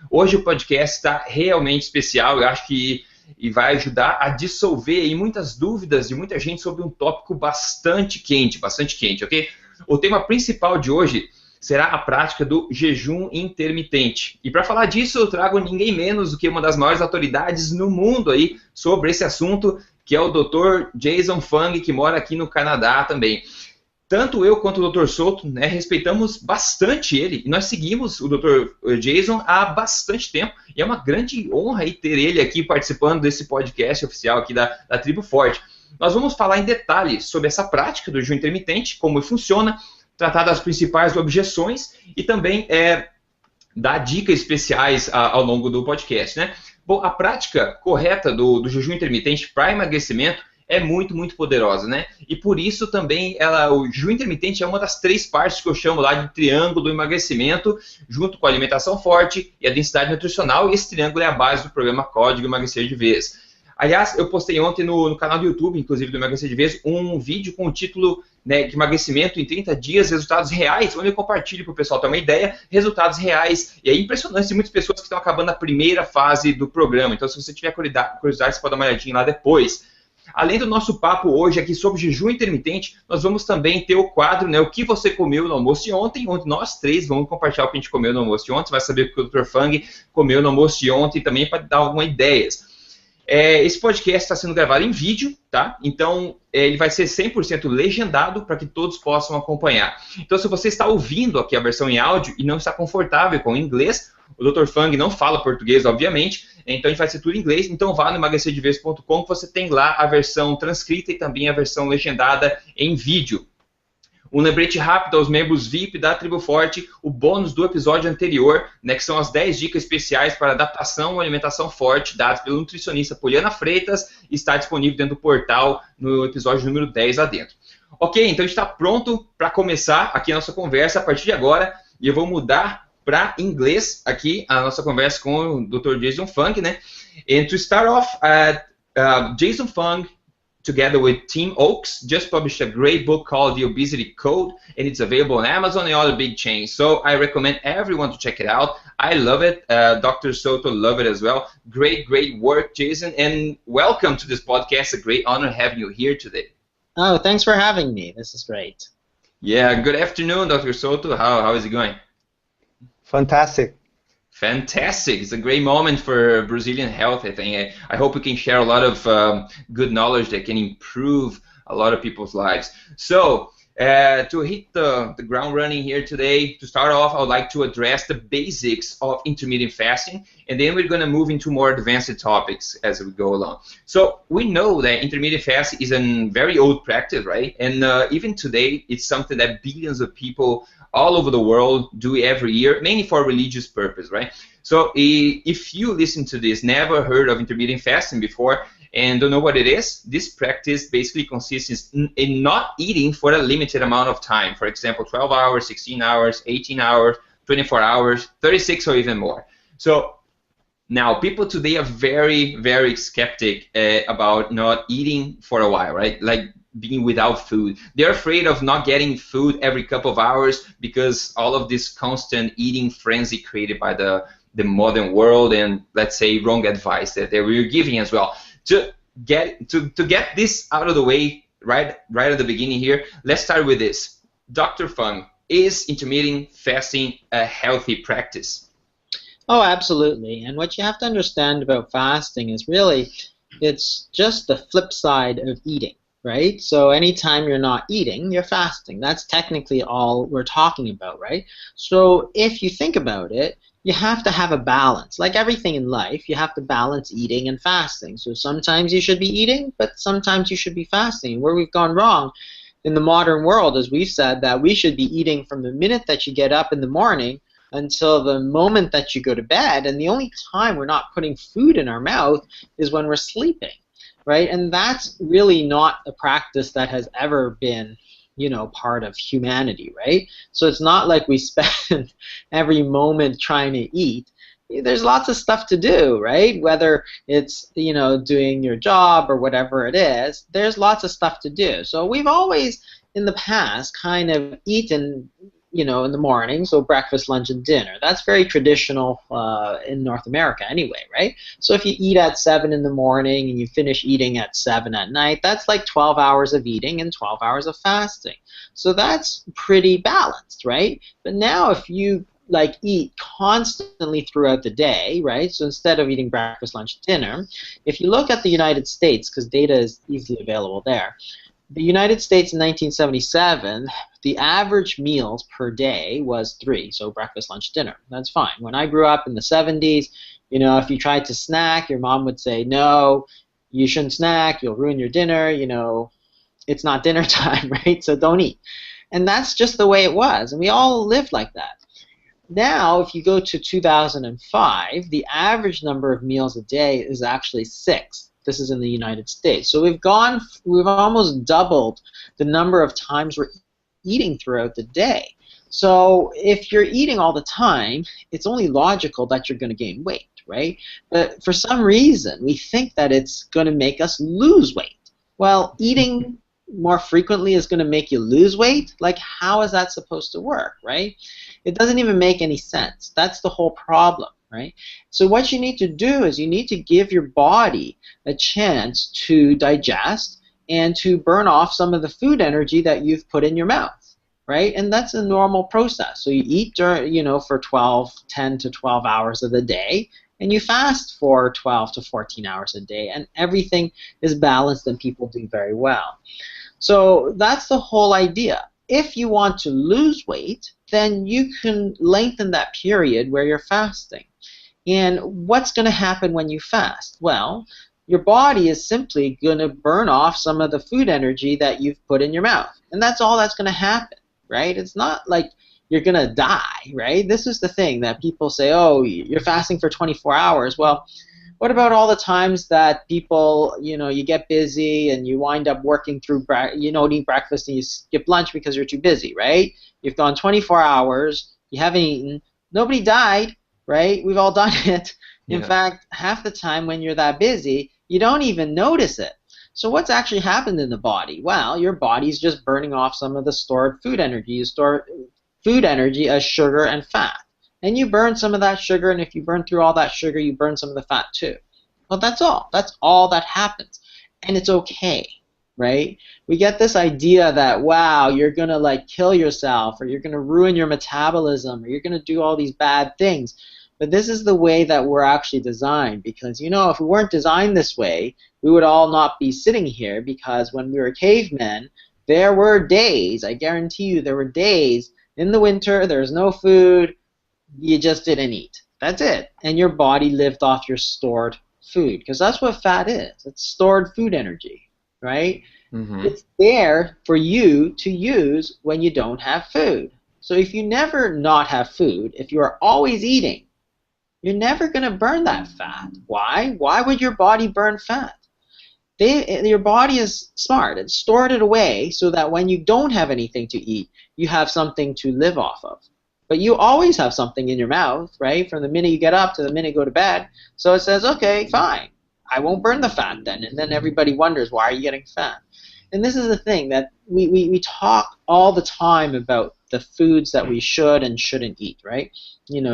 Hoje o podcast está realmente especial, eu acho que vai ajudar a dissolver aí muitas dúvidas de muita gente sobre um tópico bastante quente, ok? O tema principal de hoje será a prática do jejum intermitente. E para falar disso, eu trago ninguém menos do que uma das maiores autoridades no mundo aí sobre esse assunto, que é o Dr. Jason Fung, que mora aqui no Canadá também. Tanto eu quanto o Dr. Souto, né, respeitamos bastante ele, e nós seguimos o Dr. Jason há bastante tempo, e é uma grande honra aí ter ele aqui participando desse podcast oficial aqui da Tribo Forte. Nós vamos falar em detalhes sobre essa prática do jejum intermitente, como funciona, tratar das principais objeções e também dar dicas especiais ao longo do podcast, né? Bom, a prática correta do jejum intermitente para emagrecimento é muito, muito poderosa, né? E por isso também o jejum intermitente é uma das 3 partes que eu chamo lá de triângulo do emagrecimento, junto com a alimentação forte e a densidade nutricional, e esse triângulo é a base do programa Código Emagrecer de Vez. Aliás, eu postei ontem no canal do YouTube, inclusive do Emagrecer de Vez, um vídeo com o título, né, de emagrecimento em 30 dias, resultados reais, onde eu compartilho para o pessoal ter uma ideia, resultados reais. E é impressionante, tem muitas pessoas que estão acabando a primeira fase do programa. Então, se você tiver curiosidade, você pode dar uma olhadinha lá depois. Além do nosso papo hoje aqui sobre jejum intermitente, nós vamos também ter o quadro, né, o que você comeu no almoço de ontem, onde nós 3 vamos compartilhar o que a gente comeu no almoço de ontem. Você vai saber o que o Dr. Fung comeu no almoço de ontem também, para dar algumas ideias. Esse podcast está sendo gravado em vídeo, tá? Então, ele vai ser 100% legendado para que todos possam acompanhar. Então, se você está ouvindo aqui a versão em áudio e não está confortável com o inglês, o Dr. Fung não fala português, obviamente, então a gente vai ser tudo em inglês, então vá no emagrecerdevez.com que você tem lá a versão transcrita e também a versão legendada em vídeo. Um lembrete rápido aos membros VIP da Tribo Forte, o bônus do episódio anterior, né, que são as 10 dicas especiais para adaptação à alimentação forte, dadas pelo nutricionista Poliana Freitas, está disponível dentro do portal no episódio número 10 lá dentro. Ok, então a gente está pronto para começar aqui a nossa conversa a partir de agora, e eu vou mudar para inglês aqui a nossa conversa com o Dr. Jason Fung, né? And to start off, Jason Fung, together with Tim Oakes, just published a great book called The Obesity Code, and it's available on Amazon and other big chains. So I recommend everyone to check it out. I love it. Dr. Soto love it as well. Great, great work, Jason, and welcome to this podcast. A great honor having you here today. Oh, thanks for having me. This is great. Yeah, good afternoon, Dr. Soto. How is it going? Fantastic. Fantastic. It's a great moment for Brazilian health, I think. I hope we can share a lot of good knowledge that can improve a lot of people's lives. So, to hit the ground running here today, to start off, I would like to address the basics of intermittent fasting, and then we're going to move into more advanced topics as we go along. So, we know that intermittent fasting is a very old practice, right? And even today, it's something that billions of people all over the world do every year, mainly for religious purpose, right? So if you listen to this, never heard of intermittent fasting before, and don't know what it is, this practice basically consists in not eating for a limited amount of time. For example, 12 hours, 16 hours, 18 hours, 24 hours, 36 or even more. So now, people today are very, very skeptic about not eating for a while, right? Like being without food. They're afraid of not getting food every couple of hours because all of this constant eating frenzy created by the modern world and, let's say, wrong advice that they were giving as well. To get this out of the way right at the beginning here, let's start with this. Dr. Fung, is intermittent fasting a healthy practice? Oh, absolutely. And what you have to understand about fasting is really it's just the flip side of eating, right? So anytime you're not eating, you're fasting. That's technically all we're talking about, right? So if you think about it, you have to have a balance. Like everything in life, you have to balance eating and fasting. So sometimes you should be eating, but sometimes you should be fasting. Where we've gone wrong in the modern world is we've said that we should be eating from the minute that you get up in the morning until the moment that you go to bed, and the only time we're not putting food in our mouth is when we're sleeping, right? And that's really not a practice that has ever been, you know, part of humanity, right? So it's not like we spend every moment trying to eat. There's lots of stuff to do, right? Whether it's, you know, doing your job or whatever it is, there's lots of stuff to do. So we've always, in the past, kind of eaten in the morning, so breakfast, lunch, and dinner. That's very traditional in North America anyway, right? So if you eat at 7 in the morning and you finish eating at 7 at night, that's like 12 hours of eating and 12 hours of fasting. So that's pretty balanced, right? But now if you eat constantly throughout the day, right? So instead of eating breakfast, lunch, dinner, if you look at the United States, because data is easily available there, the United States in 1977, the average meals per day was 3, so breakfast, lunch, dinner. That's fine. When I grew up in the 70s, if you tried to snack, your mom would say, no, you shouldn't snack, you'll ruin your dinner, it's not dinner time, right? So don't eat. And that's just the way it was, and we all lived like that. Now, if you go to 2005, the average number of meals a day is actually 6. This is in the United States. So we've almost doubled the number of times we're eating throughout the day. So if you're eating all the time, it's only logical that you're going to gain weight, right? But for some reason, we think that it's going to make us lose weight. Well, eating more frequently is going to make you lose weight? How is that supposed to work, right? It doesn't even make any sense. That's the whole problem, right? So what you need to do is you need to give your body a chance to digest and to burn off some of the food energy that you've put in your mouth, right? And that's a normal process. So you eat for 10 to 12 hours of the day, and you fast for 12 to 14 hours a day, and everything is balanced and people do very well. So that's the whole idea. If you want to lose weight, then you can lengthen that period where you're fasting. And what's going to happen when you fast? Well, your body is simply going to burn off some of the food energy that you've put in your mouth. And that's all that's going to happen, right? It's not like you're going to die, right? This is the thing that people say, oh, you're fasting for 24 hours. Well, what about all the times that people, you get busy and you wind up working through, eating breakfast and you skip lunch because you're too busy, right? You've gone 24 hours, you haven't eaten, nobody died, right? We've all done it. In fact, half the time when you're that busy, you don't even notice it. So what's actually happened in the body? Well, your body's just burning off some of the stored food energy. You store food energy as sugar and fat. And you burn some of that sugar, and if you burn through all that sugar, you burn some of the fat too. Well, that's all. That's all that happens. And it's okay, right? We get this idea that, wow, you're going to kill yourself, or you're going to ruin your metabolism, or you're going to do all these bad things. But this is the way that we're actually designed, because, if we weren't designed this way, we would all not be sitting here, because when we were cavemen, there were days, I guarantee you, there were days in the winter, there was no food, you just didn't eat. That's it. And your body lived off your stored food, because that's what fat is. It's stored food energy, right? Mm-hmm. It's there for you to use when you don't have food. So if you never not have food, if you are always eating, you're never going to burn that fat. Why? Why would your body burn fat? Your body is smart. It's stored it away so that when you don't have anything to eat, you have something to live off of. But you always have something in your mouth, right? From the minute you get up to the minute you go to bed. So it says, okay, fine. I won't burn the fat then. And then everybody wonders, why are you getting fat? And this is the thing, that we talk all the time about the foods that we should and shouldn't eat, right?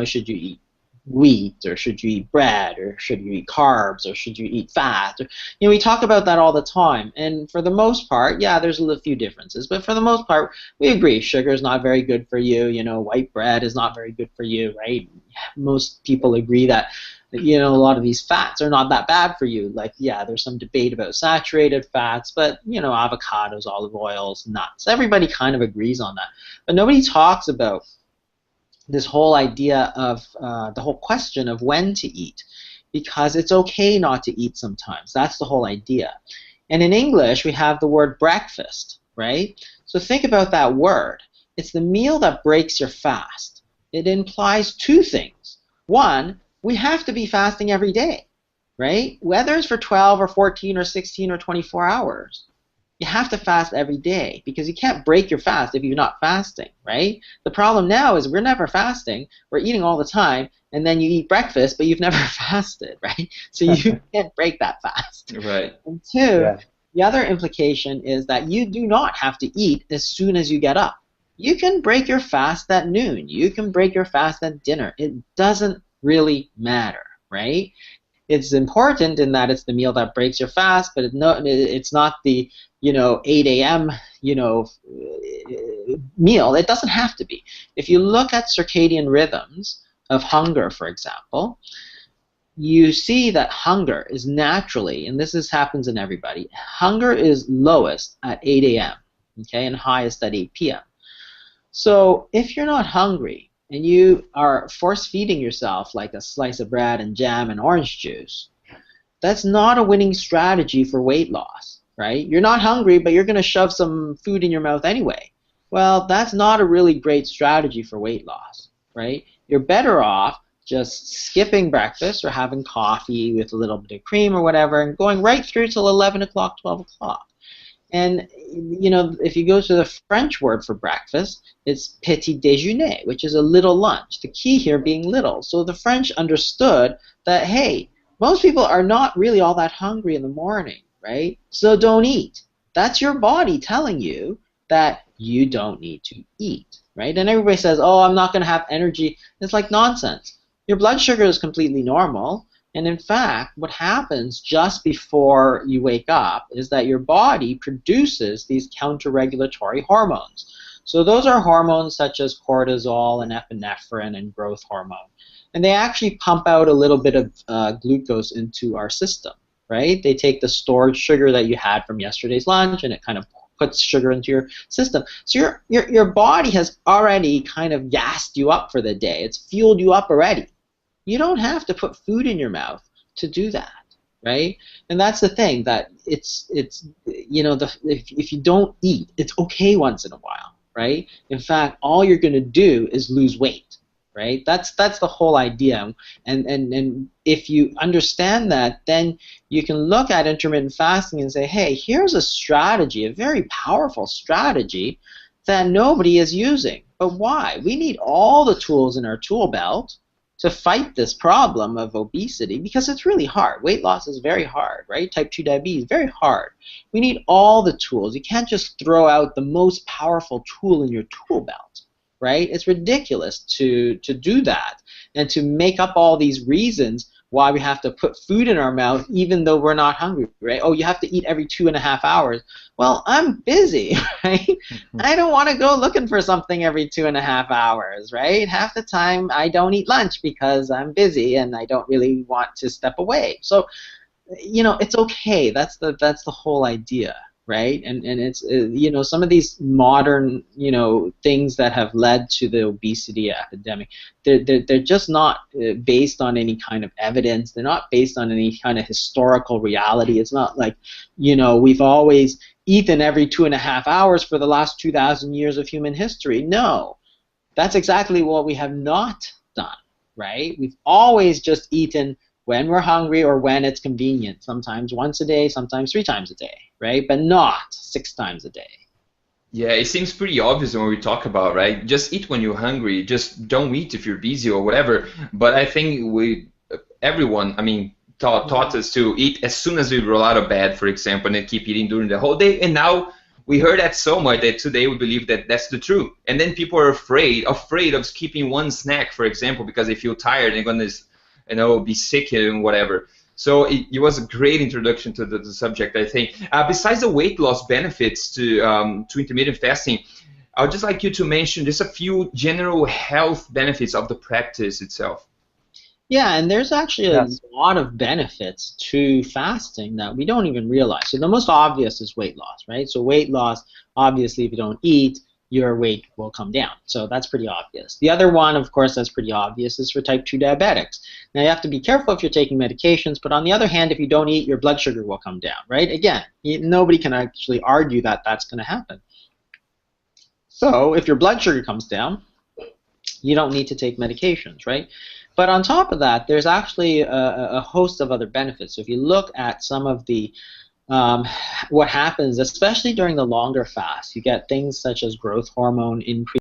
Should you eat wheat, or should you eat bread, or should you eat carbs, or should you eat fat? We talk about that all the time, and for the most part, yeah, there's a few differences, but for the most part, we agree sugar is not very good for you. White bread is not very good for you, right? Most people agree that a lot of these fats are not that bad for you. There's some debate about saturated fats, but avocados, olive oils, nuts, everybody kind of agrees on that, but nobody talks about this whole idea of the whole question of when to eat, because it's okay not to eat sometimes. That's the whole idea. And in English, we have the word breakfast, right? So think about that word. It's the meal that breaks your fast. It implies two things. One, we have to be fasting every day, right? Whether it's for 12 or 14 or 16 or 24 hours. You have to fast every day, because you can't break your fast if you're not fasting, right? The problem now is we're never fasting. We're eating all the time, and then you eat breakfast, but you've never fasted, right? So you can't break that fast. Right. And two, the other implication is that you do not have to eat as soon as you get up. You can break your fast at noon. You can break your fast at dinner. It doesn't really matter, right? It's important in that it's the meal that breaks your fast, but it's not the 8 a.m. Meal. It doesn't have to be. If you look at circadian rhythms of hunger, for example, you see that hunger is naturally, and happens in everybody, hunger is lowest at 8 a.m. Okay, and highest at 8 p.m. So if you're not hungry and you are force-feeding yourself like a slice of bread and jam and orange juice, that's not a winning strategy for weight loss, right? You're not hungry, but you're going to shove some food in your mouth anyway. Well, that's not a really great strategy for weight loss, right? You're better off just skipping breakfast or having coffee with a little bit of cream or whatever and going right through till 11 o'clock, 12 o'clock. And, if you go to the French word for breakfast, it's petit déjeuner, which is a little lunch. The key here being little. So the French understood that, hey, most people are not really all that hungry in the morning, right? So don't eat. That's your body telling you that you don't need to eat, right? And everybody says, oh, I'm not going to have energy. It's like nonsense. Your blood sugar is completely normal. And in fact, what happens just before you wake up is that your body produces these counter-regulatory hormones. So those are hormones such as cortisol and epinephrine and growth hormone. And they actually pump out a little bit of glucose into our system, right? They take the stored sugar that you had from yesterday's lunch and it kind of puts sugar into your system. So your body has already kind of gassed you up for the day. It's fueled you up already. You don't have to put food in your mouth to do that, right? And that's the thing, that it's if you don't eat, it's okay once in a while, right? In fact, all you're going to do is lose weight, right? That's the whole idea. And if you understand that, then you can look at intermittent fasting and say, hey, here's a strategy, a very powerful strategy that nobody is using. But why? We need all the tools in our tool belt to fight this problem of obesity, because it's really hard. Weight loss is very hard, right? Type 2 diabetes, very hard. We need all the tools. You can't just throw out the most powerful tool in your tool belt, right? It's ridiculous to do that and to make up all these reasons why we have to put food in our mouth even though we're not hungry, right? Oh, you have to eat every 2.5 hours. Well, I'm busy, right? I don't want to go looking for something every 2.5 hours, right? Half the time I don't eat lunch because I'm busy and I don't really want to step away. So, it's okay. That's the whole idea, right? And it's some of these modern things that have led to the obesity epidemic, they're just not based on any kind of evidence. They're not based on any kind of historical reality. It's not like we've always eaten every 2.5 hours for the last 2,000 years of human history. No, that's exactly what we have not done, right? We've always just eaten when we're hungry or when it's convenient, sometimes once a day, sometimes 3 times a day, right? But not 6 times a day. Yeah, it seems pretty obvious when we talk about, right? Just eat when you're hungry. Just don't eat if you're busy or whatever. But I think everyone, taught us to eat as soon as we roll out of bed, for example, and then keep eating during the whole day. And now we heard that so much that today we believe that that's the truth. And then people are afraid of skipping one snack, for example, because they feel tired and they're going to be sick and whatever. So it was a great introduction to the subject, I think. Besides the weight loss benefits to intermittent fasting, I would just like you to mention just a few general health benefits of the practice itself. Yeah, and there's actually a lot of benefits to fasting that we don't even realize. So the most obvious is weight loss, right? So weight loss, obviously, if you don't eat, your weight will come down. So that's pretty obvious. The other one, of course, that's pretty obvious is for type 2 diabetics. Now, you have to be careful if you're taking medications, but on the other hand, if you don't eat, your blood sugar will come down, right? Again, nobody can actually argue that that's going to happen. So if your blood sugar comes down, you don't need to take medications, right? But on top of that, there's actually a host of other benefits. So if you look at some of the what happens, especially during the longer fast, you get things such as growth hormone increase.